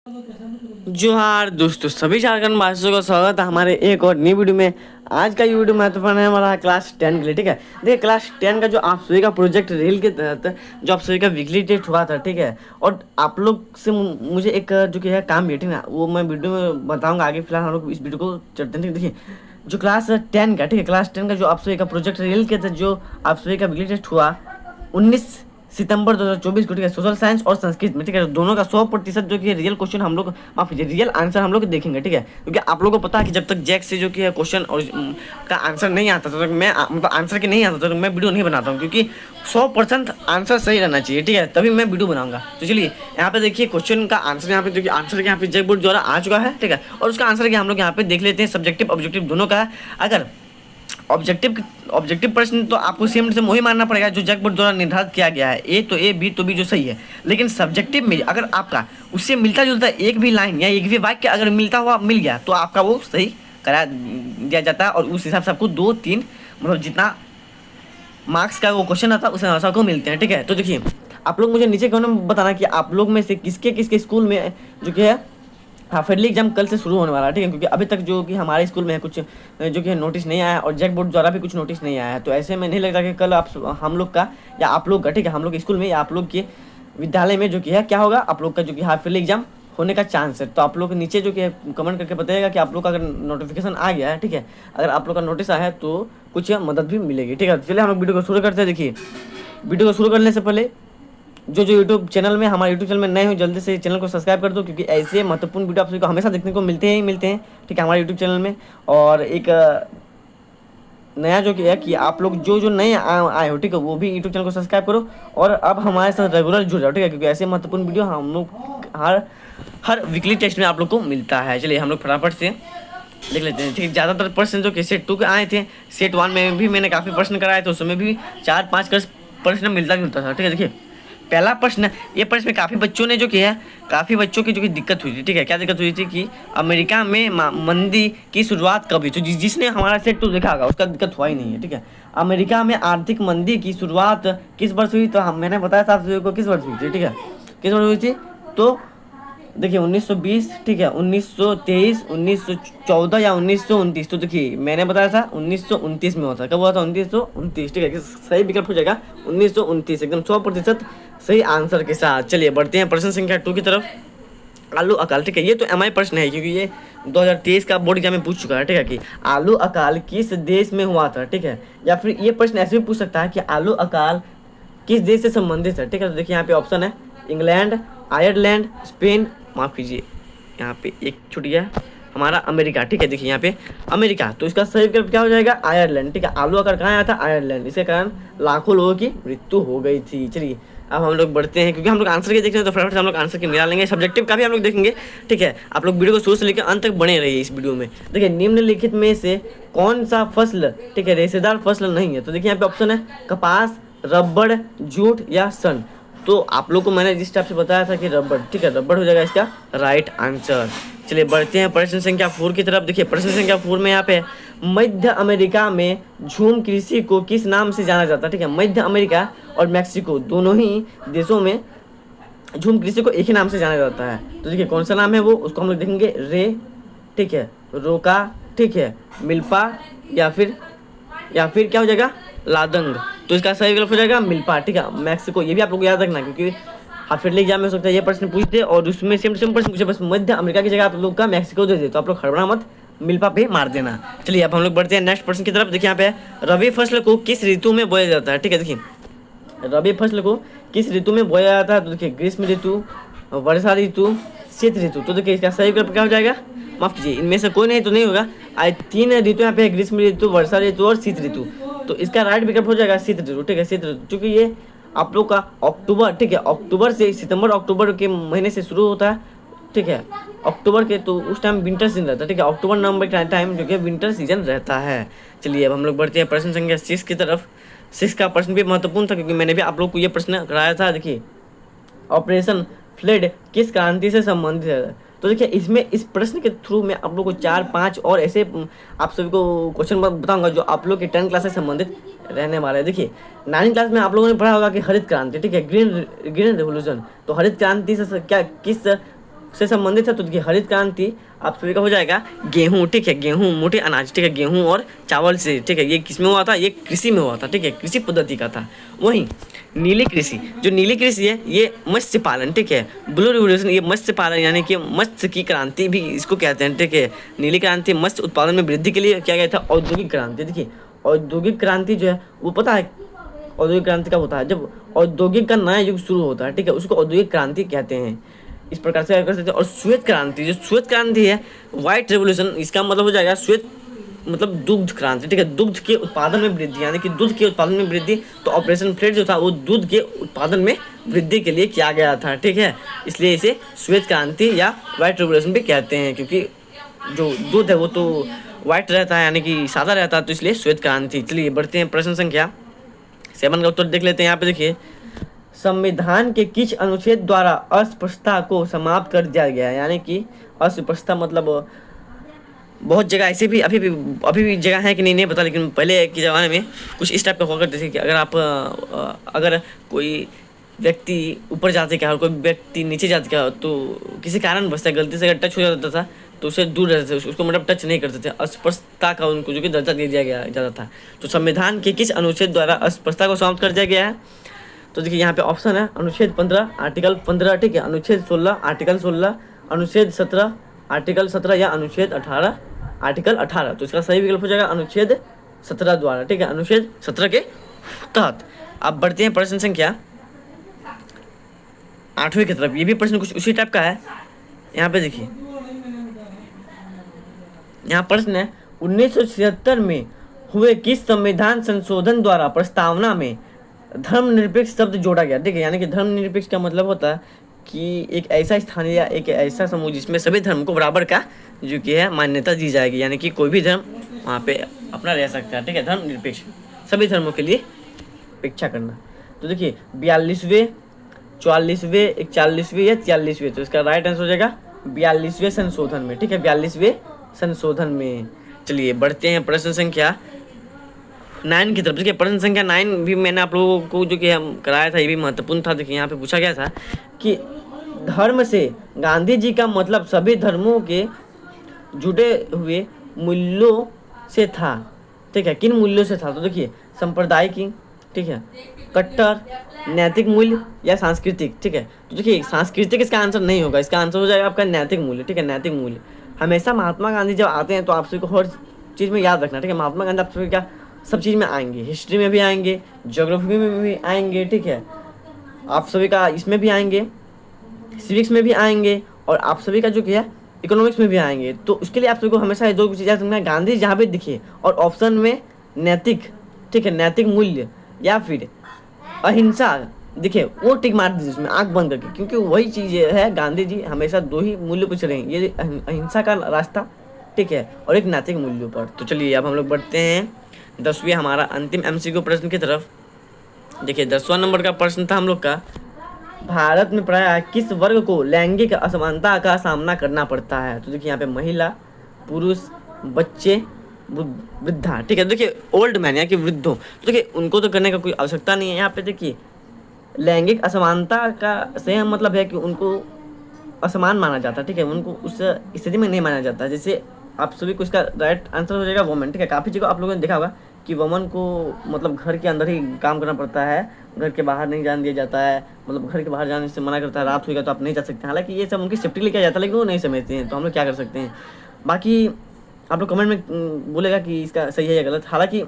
जोहार दोस्तों, सभी झारखंड वासियों का स्वागत है हमारे एक और नई वीडियो में। आज का ये वीडियो महत्वपूर्ण है हमारा क्लास 10 के लिए। ठीक है, देखिए क्लास 10 का जो आप सभी का प्रोजेक्ट रील के तहत जो आप सभी का वीकली टेस्ट हुआ था, ठीक है, और आप लोग से मुझे एक जो कि है काम भी है, ठीक है, वो मैं वीडियो में बताऊंगा आगे। फिलहाल हम लोग इस वीडियो को चलते हैं। देखिए जो क्लास 10 का, ठीक है, क्लास 10 का जो आप सभी का प्रोजेक्ट रील के तहत जो आप सभी का वीकली टेस्ट हुआ 19 सितंबर 2024 को, ठीक है, सोशल साइंस और संस्कृत में, ठीक है, दोनों का 100% जो कि रियल क्वेश्चन हम लोग, माफ कीजिए, रियल आंसर हम लोग देखेंगे। ठीक है, क्योंकि आप लोगों को पता है कि जब तक जैक से जो कि है क्वेश्चन और का आंसर नहीं आता तब तक मैं मतलब आंसर के नहीं आता तब तक मैं वीडियो नहीं बनाता हूँ, क्योंकि 100% आंसर सही रहना चाहिए। ठीक है, तभी मैं वीडियो बनाऊंगा। तो चलिए यहाँ पे देखिए क्वेश्चन का आंसर, यहाँ पे जो कि आंसर यहाँ पे जैक बोर्ड द्वारा आ चुका है, ठीक है, और उसका आंसर हम लोग यहाँ पे देख लेते हैं। सब्जेक्टिव ऑब्जेक्टिव दोनों का है। अगर ऑब्जेक्टिव प्रश्न तो आपको सेम से वही मानना पड़ेगा जो जैक बोर्ड द्वारा निर्धारित किया गया है। ए तो ए, बी तो बी, जो सही है। लेकिन सब्जेक्टिव में अगर आपका उससे मिलता जुलता एक भी लाइन या एक भी वाक्य अगर मिलता हुआ मिल गया तो आपका वो सही करा दिया जाता है, और उस हिसाब से आपको 2-3 मतलब जितना मार्क्स का वो क्वेश्चन आता है उस हिसाब को मिलते हैं। ठीक है, तो देखिए आप लोग मुझे नीचे कमेंट में बताना कि आप लोग में से किसके किसके स्कूल में जो कि है हाफिजली एग्जाम कल से शुरू होने वाला है। ठीक है, क्योंकि अभी तक जो कि हमारे स्कूल में है कुछ जो कि नोटिस नहीं आया है, और जैक बोर्ड द्वारा भी कुछ नोटिस नहीं आया है। तो ऐसे में नहीं लगता कि कल आप हम लोग का या आप लोग का, ठीक है, हम लोग स्कूल में या आप लोग के विद्यालय में जो कि है क्या होगा, आप लोग का जो कि हाफिजली एग्जाम होने का चांस है। तो आप लोग नीचे जो कि कमेंट करके बताइएगा कि आप लोग का अगर नोटिफिकेशन आ गया है, ठीक है, अगर आप लोग का नोटिस आया है तो कुछ मदद भी मिलेगी। ठीक है, चलिए हम लोग वीडियो को शुरू करते हैं। देखिए वीडियो को शुरू करने से पहले जो यूट्यूब चैनल में, हमारे यूट्यूब चैनल में नए हो जल्दी से चैनल को सब्सक्राइब कर दो, क्योंकि ऐसे महत्वपूर्ण वीडियो आप सभी को हमेशा देखने को मिलते हैं। ठीक है, हमारे यूट्यूब चैनल में। और एक नया जो कि है कि आप लोग जो नए आए हो, ठीक है, वो भी यूट्यूब चैनल को सब्सक्राइब करो और अब हमारे साथ रेगुलर जुड़ जाओ। ठीक है, क्योंकि ऐसे महत्वपूर्ण वीडियो हम लोग हर वीकली टेस्ट में आप लोग को मिलता है। चलिए हम लोग फटाफट से देख लेते हैं। ठीक है, ज़्यादातर प्रश्न जो कि सेट 2 के आए थे, सेट 1 में भी मैंने काफ़ी प्रश्न कराए थे, उसमें भी 4-5 प्रश्न मिलता जुलता था। ठीक है, देखिए पहला प्रश्न, ये प्रश्न में काफ़ी बच्चों ने जो कि है, काफ़ी बच्चों की जो कि दिक्कत हुई थी। ठीक है, क्या दिक्कत हुई थी कि अमेरिका में मंदी की शुरुआत कब हुई। तो जिसने हमारा सेट 2 देखा होगा उसका दिक्कत हुआ ही नहीं है। ठीक है, अमेरिका में आर्थिक मंदी की शुरुआत किस वर्ष हुई, तो मैंने बताया था आप सभी को किस वर्ष हुई थी। ठीक है, किस वर्ष हुई थी, तो देखिए 1920, ठीक है, 1923, 1914 या 1929। तो देखिए मैंने बताया था 1929 में होता है। कब हुआ था, 1929। ठीक है, सही विकल्प हो जाएगा 1929, एकदम 100% सही आंसर के साथ। चलिए बढ़ते हैं प्रश्न संख्या 2 की तरफ। आलू अकाल, ठीक है, ये तो एमआई प्रश्न है क्योंकि ये 2023 का बोर्ड एग्जाम में पूछ चुका है। ठीक है, कि आलू अकाल किस देश में हुआ था। ठीक है, या फिर ये प्रश्न ऐसे भी पूछ सकता है कि आलू अकाल किस देश से संबंधित है। ठीक है, तो देखिए यहाँ पे ऑप्शन है इंग्लैंड, आयरलैंड, स्पेन, माफ़ कीजिए यहाँ पे एक छूट गया, हमारा अमेरिका। ठीक है, देखिए यहाँ पे अमेरिका, तो इसका सही विकल्प क्या हो जाएगा, आयरलैंड। ठीक है, आलू अगर कहाँ आया था, आयरलैंड, इसके कारण लाखों लोगों की मृत्यु हो गई थी। चलिए अब हम लोग बढ़ते हैं, क्योंकि हम लोग आंसर के देख रहे हैं तो फटाफट से हम लोग आंसर के मिला लेंगे। सब्जेक्टिव का भी हम लोग देखेंगे। ठीक है, आप लोग वीडियो को शुरू से लेकर अंत तक बने रहिए इस वीडियो में। देखिए निम्नलिखित में से कौन सा फसल, ठीक है, रेशेदार फसल नहीं है। तो देखिए यहाँ पे ऑप्शन है कपास, रबड़, जूट या सन। तो आप लोग को मैंने जिस टाइप से बताया था कि रबड़, ठीक है, रबड़ हो जाएगा इसका राइट आंसर। चलिए बढ़ते हैं प्रश्न संख्या 4 की तरफ। देखिए प्रश्न संख्या 4 में यहाँ पे मध्य अमेरिका में झूम कृषि को किस नाम से जाना जाता है। ठीक है, मध्य अमेरिका और मैक्सिको दोनों ही देशों में झूम कृषि को एक ही नाम से जाना जाता है। तो देखिए कौन सा नाम है वो, उसको हम लोग देखेंगे रे, ठीक है, रोका, ठीक है, मिल्पा, या फिर क्या हो जाएगा, लादंग। तो इसका सही विकल्प हो जाएगा मिल्पा। ठीक है, मैक्सिको, ये भी आप लोग याद रखना क्योंकि हाफिजली एग्जाम में हो सकता है ये प्रश्न पूछते और उसमें सेम प्रश्न पूछे, बस मध्य अमेरिका की जगह आप लोग का मैक्सिको दे दे, तो आप लोग हड़बड़ा मत, मिल्पा पे मार देना। चलिए अब हम लोग बढ़ते हैं नेक्स्ट प्रश्न की तरफ। देखिए यहाँ पे रबी फसल को किस ऋतु में बोया जाता है। ठीक है, देखिए रबी फसल को किस ऋतु में बोया जाता है। तो देखिए ग्रीष्म ऋतु, वर्षा ऋतु, शीत ऋतु। तो देखिए इसका सही विकल्प क्या हो जाएगा, माफ कीजिए इनमें से कोई नहीं तो नहीं होगा, आज 3 ऋतु यहाँ पे, ग्रीष्म ऋतु, वर्षा ऋतु और शीत ऋतु। तो इसका राइट विकल्प हो जाएगा शीत ऋतु। ठीक है, शीत ऋतु, क्योंकि ये आप लोग का अक्टूबर, ठीक है, अक्टूबर से सितंबर अक्टूबर के महीने से शुरू होता है। ठीक है, अक्टूबर के, तो उस टाइम विंटर सीजन रहता है। ठीक है, अक्टूबर नवंबर के टाइम जो कि विंटर सीजन रहता है। चलिए अब हम लोग बढ़ते हैं प्रश्न संख्या 6 की तरफ। 6 का प्रश्न भी महत्वपूर्ण था क्योंकि मैंने भी आप लोग को ये प्रश्न कराया था। देखिए ऑपरेशन फ्लड किस क्रांति से संबंधित है। तो देखिए इसमें इस प्रश्न के थ्रू मैं आप लोग को 4-5 और ऐसे आप सभी को क्वेश्चन बताऊंगा जो आप लोग के 10 क्लास से संबंधित रहने वाले हैं। देखिए 9 क्लास में आप लोगों ने पढ़ा होगा कि हरित क्रांति, ठीक है, ग्रीन रेवोल्यूशन। तो हरित क्रांति से क्या, किस से संबंधित है। तो देखिए हरित क्रांति आप सभी का हो जाएगा गेहूँ, ठीक है, गेहूँ मोटे अनाज, ठीक है, गेहूँ और चावल से, ठीक है, ये किसमें हुआ था, ये कृषि में हुआ था, ठीक है, कृषि पद्धति का था। वहीं नीली कृषि, जो नीली कृषि है ये मत्स्य पालन, ठीक है, ब्लू रिवोल्यूशन ये मत्स्य पालन यानी कि मत्स्य की क्रांति भी इसको कहते हैं, ठीक है। नीली क्रांति मत्स्य उत्पादन में वृद्धि के लिए किया गया था। औद्योगिक क्रांति, देखिए औद्योगिक क्रांति जो है वो पता है औद्योगिक क्रांति कब होता है, जब औद्योगिक का नया युग शुरू होता है, ठीक है, उसको औद्योगिक क्रांति कहते हैं। इस प्रकार से कर सकते हैं। और श्वेत क्रांति, जो श्वेत क्रांति है व्हाइट रेवोल्यूशन, इसका मतलब हो जाएगा श्वेत मतलब दुग्ध क्रांति, ठीक है, दुग्ध के उत्पादन में वृद्धि यानी कि दूध के उत्पादन में वृद्धि। तो ऑपरेशन फ्लड जो था वो दूध के उत्पादन में वृद्धि के लिए किया गया था, ठीक है, इसलिए इसे श्वेत क्रांति या व्हाइट रेवोल्यूशन भी कहते हैं, क्योंकि जो दूध है वो तो व्हाइट रहता है यानी कि सादा रहता है, तो इसलिए श्वेत क्रांति। चलिए बढ़ते हैं प्रश्न संख्या 7 का उत्तर देख लेते हैं। यहाँ पे देखिए संविधान के किस अनुच्छेद द्वारा अस्पृश्यता को समाप्त कर दिया गया है, यानी कि अस्पृश्यता मतलब बहुत जगह ऐसे भी अभी भी जगह है कि नहीं पता, लेकिन पहले के ज़माने में कुछ इस टाइप का हुआ करते थे कि अगर आप अगर कोई व्यक्ति ऊपर जाते क्या और कोई व्यक्ति नीचे जाते क्या तो किसी कारण बसता गलती से अगर टच हो जाता था तो उसे दूर रहते थे, उसको मतलब टच नहीं करते थे। अस्पृश्यता का उनको जो कि दर्जा दे दिया गया जाता था। तो संविधान के किस अनुच्छेद द्वारा अस्पृश्यता को समाप्त कर दिया गया है? तो देखिए यहाँ पे ऑप्शन है अनुच्छेद 15 आर्टिकल 15, ठीक है, अनुच्छेद 16 आर्टिकल 16, अनुच्छेद 17 आर्टिकल 17 या अनुच्छेद 18 आर्टिकल 18। तो इसका सही विकल्प हो जाएगा अनुच्छेद 17 द्वारा, ठीक है, अनुच्छेद 17 के तहत। अब बढ़ते हैं प्रश्न संख्या 8वीं की तरफ। ये भी प्रश्न कुछ उसी टाइप का है। यहाँ पे देखिए यहाँ प्रश्न है 1976 में हुए किस संविधान संशोधन द्वारा प्रस्तावना में धर्मनिरपेक्ष शब्द जोड़ा गया, ठीक है, यानी कि धर्मनिरपेक्ष का मतलब होता है कि एक ऐसा स्थान या एक ऐसा समूह जिसमें सभी धर्म को बराबर का जो कि है मान्यता दी जाएगी, यानी कि कोई भी धर्म वहाँ पे अपना रह सकता है, ठीक है, धर्मनिरपेक्ष सभी धर्मों के लिए अपेक्षा करना। तो देखिए 42वें 44वें 41वें या 43वें, तो इसका राइट आंसर हो जाएगा 42वें संशोधन में, ठीक है, 42वें संशोधन में। चलिए बढ़ते हैं प्रश्न संख्या 9 की तरफ। देखिए प्रश्न संख्या 9 भी मैंने आप लोगों को जो कि हम कराया था, ये भी महत्वपूर्ण था। देखिए यहाँ पे पूछा गया था कि धर्म से गांधी जी का मतलब सभी धर्मों के जुड़े हुए मूल्यों से था, ठीक है, किन मूल्यों से था? तो देखिए सांप्रदायिक, ठीक है, कट्टर, नैतिक मूल्य या सांस्कृतिक, ठीक है। तो देखिए सांस्कृतिक इसका आंसर नहीं होगा, इसका आंसर हो जाएगा आपका नैतिक मूल्य, ठीक है, नैतिक मूल्य। हमेशा महात्मा गांधी जब आते हैं तो आप सभी को हर चीज़ में याद रखना, ठीक है, महात्मा गांधी आप सभी क्या सब चीज़ में आएंगे, हिस्ट्री में भी आएंगे, ज्योग्राफी में भी आएंगे, ठीक है, आप सभी का इसमें भी आएंगे, सिविक्स में भी आएंगे, और आप सभी का जो क्या इकोनॉमिक्स में भी आएंगे। तो उसके लिए आप सभी को हमेशा ये दो चीज़ें याद रखना है, गांधी जहाँ पे दिखे और ऑप्शन में नैतिक, ठीक है, नैतिक मूल्य या फिर अहिंसा दिखे वो टिक मार दीजिए उसमें आंख बंद करके, क्योंकि वही चीज़ है, गांधी जी हमेशा दो ही मूल्य पर चले, ये अहिंसा का रास्ता, ठीक है, और एक नैतिक मूल्यों पर। तो चलिए अब हम लोग बढ़ते हैं 10वीं हमारा अंतिम MCQ प्रश्न की तरफ। देखिए 10वां नंबर का प्रश्न था हम लोग का, भारत में प्रायः किस वर्ग को लैंगिक असमानता का सामना करना पड़ता है? तो देखिए यहाँ पे महिला, पुरुष, बच्चे, वृद्धा, ठीक है। देखिए ओल्ड मैन या कि वृद्धों, तो देखिए उनको तो करने का कोई आवश्यकता नहीं है। यहाँ पे देखिए लैंगिक असमानता का सही मतलब है कि उनको असमान माना जाता है, ठीक है, उनको उस स्थिति में नहीं माना जाता। जैसे आप सभी को इसका राइट आंसर हो जाएगा वुमेन, ठीक है। काफ़ी जगह आप लोगों ने देखा होगा कि वुमन को मतलब घर के अंदर ही काम करना पड़ता है, घर के बाहर नहीं जाने दिया जाता है, मतलब घर के बाहर जाने से मना करता है, रात होगा तो आप नहीं जा सकते। हालांकि ये सब उनकी सेफ्टी लिए किया जाता है, लेकिन वो नहीं समझते हैं, तो हम लोग क्या कर सकते हैं। बाकी आप लोग कमेंट में बोलेगा कि इसका सही है या गलत। हालांकि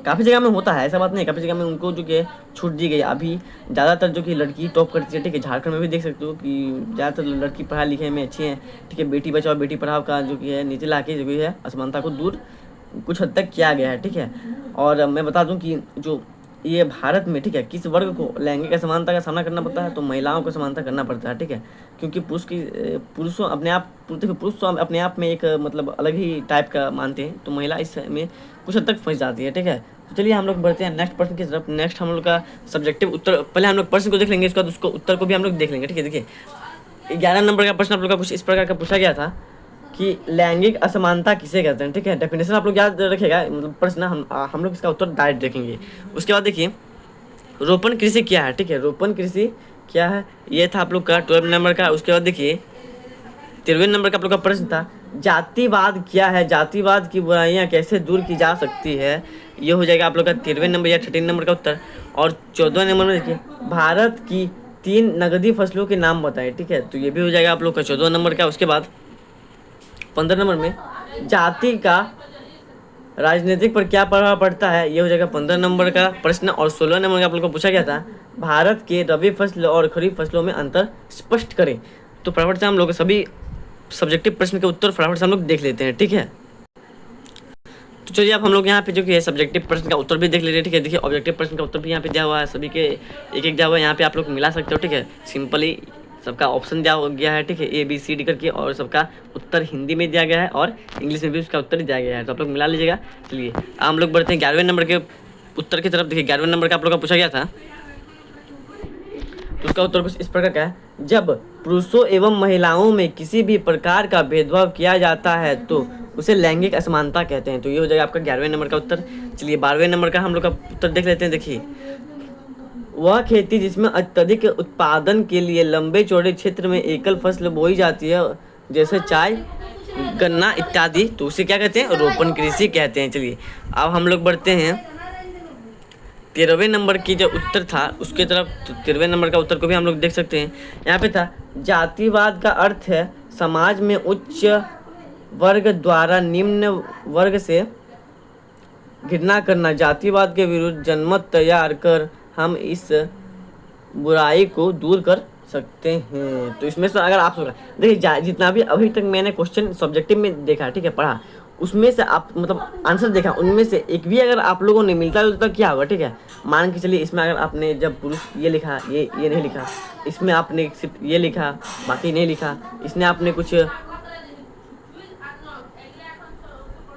काफ़ी जगह में होता है, ऐसा बात नहीं, काफ़ी जगह में उनको जो कि छूट दी गई। अभी ज़्यादातर जो कि लड़की टॉप करती है, ठीक है, झारखंड में भी देख सकते हो कि ज़्यादातर लड़की पढ़ाई लिखे में अच्छी हैं, ठीक है। बेटी बचाओ बेटी पढ़ाओ का जो कि है नीचे ला के जो कि है असमानता को दूर कुछ हद तक किया गया है, ठीक है। और मैं बता दूं कि जो ये भारत में, ठीक है, किस वर्ग को लैंगिक असमानता का सामना करना पड़ता है? तो महिलाओं को समानता करना पड़ता है, ठीक है, क्योंकि पुरुषों अपने आप पुरुष तो अपने आप में एक मतलब अलग ही टाइप का मानते हैं, तो महिला इसमें कुछ हद तक फंस जाती है, ठीक है। तो चलिए हम लोग बढ़ते हैं नेक्स्ट प्रश्न की तरफ। नेक्स्ट हम लोग का सब्जेक्टिव उत्तर, पहले हम लोग प्रश्न को देख लेंगे, इसके बाद उसको उत्तर को भी हम लोग देख लेंगे, ठीक है। देखिए 11 नंबर का प्रश्न आप लोग का कुछ इस प्रकार का पूछा गया था कि लैंगिक असमानता किसे कहते हैं, ठीक है। डेफिनेशन आप लोग याद रखिएगा, मतलब प्रश्न हम लोग इसका उत्तर डायरेक्ट देखेंगे। उसके बाद देखिए रोपण कृषि क्या है, ठीक है, रोपण कृषि क्या है, ये था आप लोग का 12 नंबर का। उसके बाद देखिए 13वें नंबर का आप लोग का प्रश्न था, जातिवाद क्या है, जातिवाद की बुराइयां कैसे दूर की जा सकती है। ये हो जाएगा आप लोग का 13वें नंबर या 13 नंबर का उत्तर। और 14वें नंबर में देखिए, भारत की 3 नगदी फसलों के नाम बताएं। ठीक है, तो ये भी हो जाएगा आप लोग का 14 नंबर का। उसके बाद 15 नंबर में, जाति का राजनीतिक पर क्या प्रभाव पड़ता है। ये हो जाएगा 15 नंबर का प्रश्न। और 16 नंबर का आप लोग को पूछा गया था, भारत के रबी फसल और खरीफ फसलों में अंतर स्पष्ट करें। तो फटाफट से हम लोग सभी सब्जेक्टिव प्रश्न के उत्तर फटाफट से हम लोग देख लेते हैं। ठीक है, तो चलिए अब हम लोग यहाँ पे जो कि है सब्जेक्टिव प्रश्न का उत्तर भी देख लेते हैं। ठीक है, देखिए ऑब्जेक्टिव प्रश्न का उत्तर भी यहाँ पे दिया हुआ है, सभी के एक एक दिया हुआ है, यहाँ पे आप लोग मिला सकते हो। ठीक है, सिंपली सबका ऑप्शन दिया गया है। ठीक है, ABCD करके, और सबका उत्तर हिंदी में दिया गया है और इंग्लिश में भी उसका उत्तर दिया गया है, तो आप लोग मिला लीजिएगा। चलिए अब हम लोग बढ़ते हैं 11वें नंबर के उत्तर की तरफ। देखिए 11वें नंबर का आप लोग का पूछा गया था, तो उसका उत्तर कुछ इस प्रकार का है, जब पुरुषों एवं महिलाओं में किसी भी प्रकार का भेदभाव किया जाता है तो उसे लैंगिक असमानता कहते हैं। तो ये हो जाएगा आपका 11वें नंबर का उत्तर। चलिए 12वें नंबर का हम लोग का उत्तर देख लेते हैं। देखिए, वह खेती जिसमें अत्यधिक उत्पादन के लिए लंबे चौड़े क्षेत्र में एकल फसल बोई जाती है, जैसे चाय, गन्ना इत्यादि, तो उसे क्या कहते हैं, रोपण कृषि कहते हैं। चलिए अब हम लोग बढ़ते हैं 13वें नंबर की जो उत्तर था उसके तरफ। तो 13वें नंबर का उत्तर को भी हम लोग देख सकते हैं। यहाँ पे था, जातिवाद का अर्थ है समाज में उच्च वर्ग द्वारा निम्न वर्ग से घृणा करना। जातिवाद के विरुद्ध जनमत तैयार कर हम इस बुराई को दूर कर सकते हैं। तो इसमें से अगर आप देखिए, जितना भी अभी तक मैंने क्वेश्चन सब्जेक्टिव में देखा, ठीक है, पढ़ा, उसमें से आप मतलब आंसर देखा, उनमें से एक भी अगर आप लोगों ने मिलता जुलता क्या होगा। ठीक है, मान के चलिए इसमें अगर आपने जब पुरुष ये लिखा, ये नहीं लिखा, इसमें आपने सिर्फ ये लिखा बाकी नहीं लिखा, इसने आपने कुछ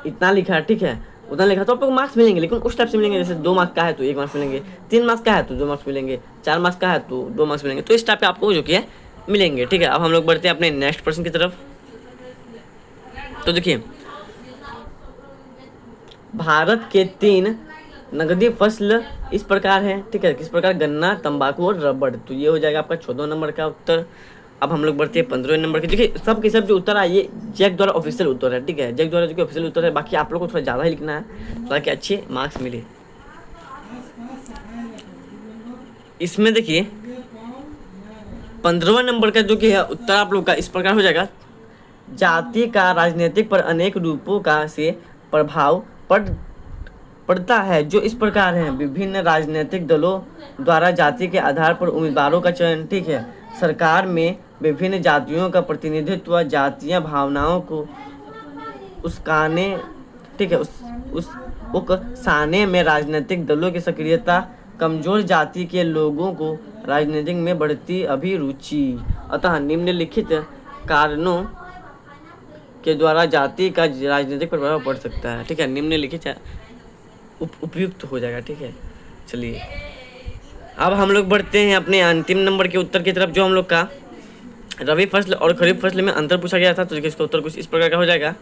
इतना लिखा, ठीक है, उतना लिखा, तो आपको मार्क्स मिलेंगे, लेकिन उस टाइप से मिलेंगे। जैसे 2 मार्क्स का है तो 1 मार्क्स मिलेंगे, 3 मार्क्स का है तो 2 मार्क्स मिलेंगे, 4 मार्क्स का है तो 2 मार्क्स मिलेंगे। तो इस टाइप पे आपको जो कि है मिलेंगे। ठीक है, अब हम लोग बढ़ते हैं अपने नेक्स्ट प्रश्न की तरफ। तो देखिए, भारत के 3 नगदी फसल इस प्रकार है। ठीक है, किस प्रकार, गन्ना, तंबाकू और रबड़। तो ये हो जाएगा आपका 14 नंबर का उत्तर। अब हम लोग बढ़ते हैं 15वें नंबर के। देखिए सब के सब जो उत्तर है ये जैक द्वारा ऑफिशियल उत्तर है। ठीक है, जैक द्वारा जो कि ऑफिशियल उत्तर है, बाकी आप लोग को थोड़ा ज़्यादा ही लिखना है ताकि अच्छे मार्क्स मिले। इसमें देखिए 15वां नंबर का जो कि है उत्तर आप लोग का इस प्रकार हो जाएगा, जाति का राजनीतिक पर अनेक रूपों का से प्रभाव पड़ता है, जो इस प्रकार हैं। विभिन्न राजनीतिक दलों द्वारा जाति के आधार पर उम्मीदवारों का चयन। ठीक है, सरकार में विभिन्न जातियों का प्रतिनिधित्व, जातीय भावनाओं को उकसाने, ठीक है, उकसाने में राजनीतिक दलों की सक्रियता, कमजोर जाति के लोगों को राजनीति में बढ़ती अभिरुचि। अतः निम्नलिखित कारणों के द्वारा जाति का राजनीतिक प्रभाव पड़ सकता है। ठीक है, निम्नलिखित उपयुक्त हो जाएगा। ठीक है, चलिए अब हम लोग बढ़ते हैं अपने अंतिम नंबर के उत्तर की तरफ, जो हम लोग का रबी फसल और खरीफ फसल में अंतर पूछा गया था। तो देखिए इसका उत्तर कुछ इस प्रकार का हो जाएगा,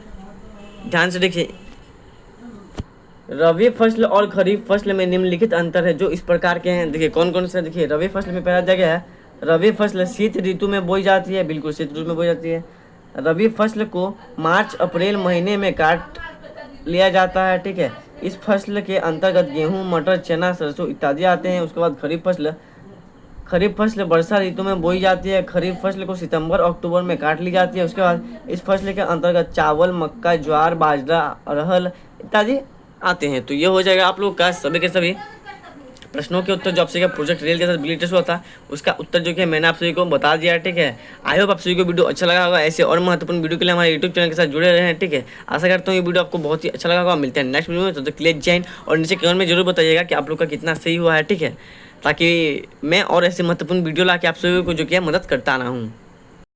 ध्यान से देखिए। रबी फसल और खरीफ फसल में निम्नलिखित अंतर है जो इस प्रकार के हैं। देखिए कौन कौन से, देखिए रबी फसल में पहला जगह है, रबी फसल शीत ऋतु में बोई जाती है, बिल्कुल शीत ऋतु में बोई जाती है। रबी फसल को मार्च अप्रैल महीने में काट लिया जाता है। ठीक है, इस फसल के अंतर्गत गेहूं, मटर, चना, सरसों इत्यादि आते हैं। उसके बाद खरीफ फसल वर्षा ऋतु में बोई जाती है। खरीफ फसल को सितंबर अक्टूबर में काट ली जाती है। उसके बाद इस फसल के अंतर्गत चावल, मक्का, ज्वार, बाजरा, अरहर इत्यादि आते हैं। तो ये हो जाएगा आप लोग का सभी के सभी प्रश्नों के उत्तर। जो आप सभी का प्रोजेक्ट रियल के साथ बिली टेस्ट हुआ था उसका उत्तर जो कि मैंने आप सभी को बता दिया है। ठीक है, आई होप आप सभी को वीडियो अच्छा लगा होगा। ऐसे और महत्वपूर्ण वीडियो के लिए हमारे यूट्यूब चैनल के साथ जुड़े रहे हैं। ठीक है, आशा करता हूँ ये वीडियो आपको बहुत ही अच्छा लगा होगा। मिलते हैं नेक्स्ट वीडियो में, तो क्लियर जैन और नीचे कमेंट में जरूर बताइएगा कि आप लोग का कितना सही हुआ है। ठीक है, ताकि मैं और ऐसे महत्वपूर्ण वीडियो ला के आप सभी को जो कि मदद करता रहा हूँ।